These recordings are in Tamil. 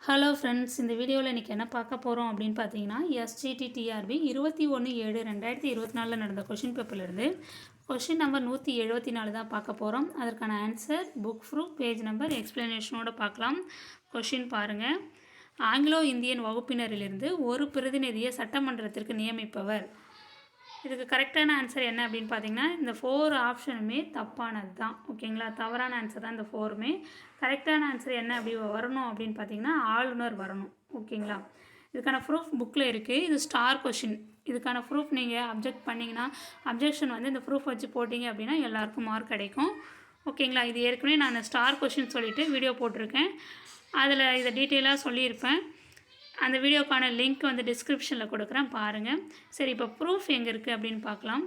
ஹலோ ஃப்ரெண்ட்ஸ், இந்த வீடியோவில் இன்றைக்கி என்ன பார்க்க போகிறோம் அப்படின்னு பார்த்தீங்கன்னா, எஸ்ஜிடிடிஆர்பி 21/7/2024 நடந்த கொஷின் பேப்பர்லேருந்து கொஷின் நம்பர் 174 தான் பார்க்க போகிறோம். அதற்கான answer, book proof, page number, எக்ஸ்ப்ளனேஷனோடு பார்க்கலாம். கொஷின் பாருங்கள். ஆங்கிலோ இந்தியன் வகுப்பினரிலிருந்து ஒரு பிரதிநிதியை சட்டமன்றத்திற்கு நியமிப்பவர். இதுக்கு கரெக்டான ஆன்சர் என்ன அப்படின்னு பார்த்தீங்கன்னா, இந்த 4 ஆப்ஷனுமே தப்பானது தான். ஓகேங்களா, தவறான ஆன்சர் தான் இந்த 4மே. கரெக்டான ஆன்சர் என்ன அப்படி வரணும் அப்படின்னு பார்த்தீங்கன்னா, ஆளுநர் வரணும். ஓகேங்களா, இதுக்கான ப்ரூஃப் புக்கில் இருக்குது. இது ஸ்டார் கொஷின். இதுக்கான ப்ரூஃப் நீங்கள் அப்ஜெக்ட் பண்ணிங்கன்னா, அப்ஜெக்ஷன் வந்து இந்த ப்ரூஃப் வச்சு போட்டிங்க அப்படின்னா எல்லாருக்கும் மார்க் கிடைக்கும். ஓகேங்களா, இது ஏற்கனவே நான் ஸ்டார் கொஷின் சொல்லிவிட்டு வீடியோ போட்டிருக்கேன். அதில் இதை டீட்டெயிலாக சொல்லியிருப்பேன். அந்த வீடியோக்கான லிங்க் வந்து டிஸ்கிரிப்ஷனில் கொடுக்குறேன், பாருங்கள். சரி, இப்போ ப்ரூஃப் எங்கே இருக்குது அப்படின்னு பார்க்கலாம்.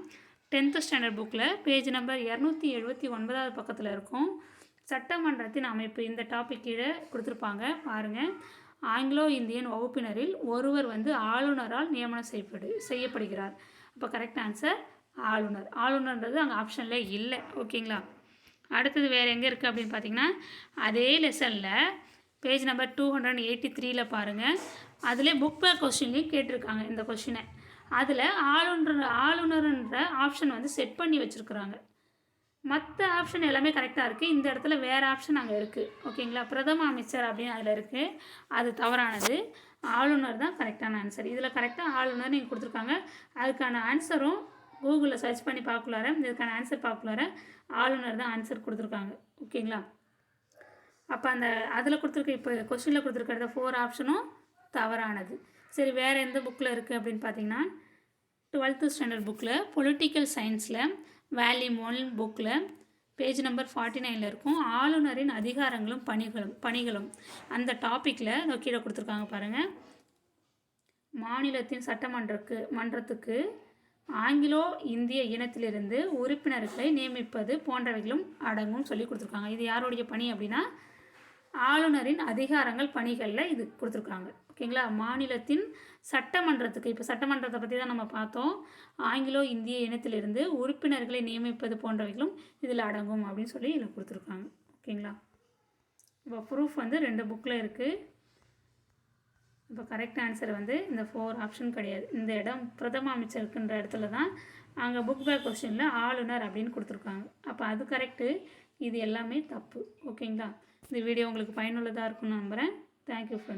10th ஸ்டாண்டர்ட் புக்கில் பேஜ் நம்பர் 279 பக்கத்தில் இருக்கும். சட்டமன்றத்தின் அமைப்பு இந்த டாபிக் கீழே கொடுத்துருப்பாங்க, பாருங்கள். ஆங்கிலோ இந்தியன் வகுப்பினரில் ஒருவர் வந்து ஆளுநரால் நியமனம் செய்யப்படுகிறார். அப்போ கரெக்ட் ஆன்சர் ஆளுநர். ஆளுநர்ன்றது அங்கே ஆப்ஷனில் இல்லை. ஓகேங்களா, அடுத்தது வேறு எங்கே இருக்குது அப்படின்னு பார்த்தீங்கன்னா, அதே லெசனில் பேஜ் நம்பர் 283 பாருங்கள். அதில் புக் பேக் கொஸ்டின்லேயும் கேட்டிருக்காங்க இந்த கொஷினை. அதில் ஆளுநர்ன்ற ஆப்ஷன் வந்து செட் பண்ணி வச்சுருக்குறாங்க. மற்ற ஆப்ஷன் எல்லாமே கரெக்டாக இருக்குது. இந்த இடத்துல வேறு ஆப்ஷன் அங்கே இருக்குது. ஓகேங்களா, பிரதம அமைச்சர் அப்படின்னு அதில் இருக்குது. அது தவறானது. ஆளுநர் தான் கரெக்டான ஆன்சர். இதில் கரெக்டாக ஆளுநர் நீங்கள் கொடுத்துருக்காங்க. அதுக்கான ஆன்சரும் கூகுளில் சர்ச் பண்ணி பார்க்கலார, இதுக்கான ஆன்சர் பார்க்கலார ஆளுநர் தான் ஆன்சர் கொடுத்துருக்காங்க. ஓகேங்களா, அப்போ அந்த அதில் கொடுத்துருக்க இப்போ கொஸ்டினில் கொடுத்துருக்கிறத 4 ஆப்ஷனும் தவறானது. சரி, வேறு எந்த புக்கில் இருக்குது அப்படின்னு பார்த்தீங்கன்னா, 12th ஸ்டாண்டர்ட் புக்கில் பொலிட்டிக்கல் சயின்ஸில் வால்யூம் 1 புக்கில் பேஜ் நம்பர் 49 இருக்கும். ஆளுநரின் அதிகாரங்களும் பணிகளும் அந்த டாப்பிக்கில் கீழே கொடுத்துருக்காங்க பாருங்கள். மாநிலத்தின் மன்றத்துக்கு ஆங்கிலோ இந்திய இனத்திலிருந்து உறுப்பினர்களை நியமிப்பது போன்றவைகளும் அடங்கும் சொல்லி கொடுத்துருக்காங்க. இது யாருடைய பணி அப்படின்னா, ஆளுநரின் அதிகாரங்கள் பணிகளில் இது கொடுத்துருக்காங்க. ஓகேங்களா, மாநிலத்தின் சட்டமன்றத்துக்கு, இப்போ சட்டமன்றத்தை பற்றி தான் நம்ம பார்த்தோம். ஆங்கிலோ இந்திய இனத்திலிருந்து உறுப்பினர்களை நியமிப்பது போன்றவைகளும் இதில் அடங்கும் அப்படின்னு சொல்லி இதில் கொடுத்துருக்காங்க. ஓகேங்களா, இப்போ ப்ரூஃப் வந்து 2 புக்கில் இருக்குது. இப்போ கரெக்ட் ஆன்சர் வந்து இந்த 4 ஆப்ஷன் கிடையாது. இந்த இடம் பிரதம அமைச்சருக்குன்ற இடத்துல தான் அங்கே புக் பேக் கொஸ்டினில் ஆளுநர் அப்படின்னு கொடுத்துருக்காங்க. அப்போ அது கரெக்டு, இது எல்லாமே தப்பு. ஓகேங்களா, இந்த வீடியோ உங்களுக்கு பயனுள்ளதாக இருக்கும்னு நம்புகிறேன். Thank you friends.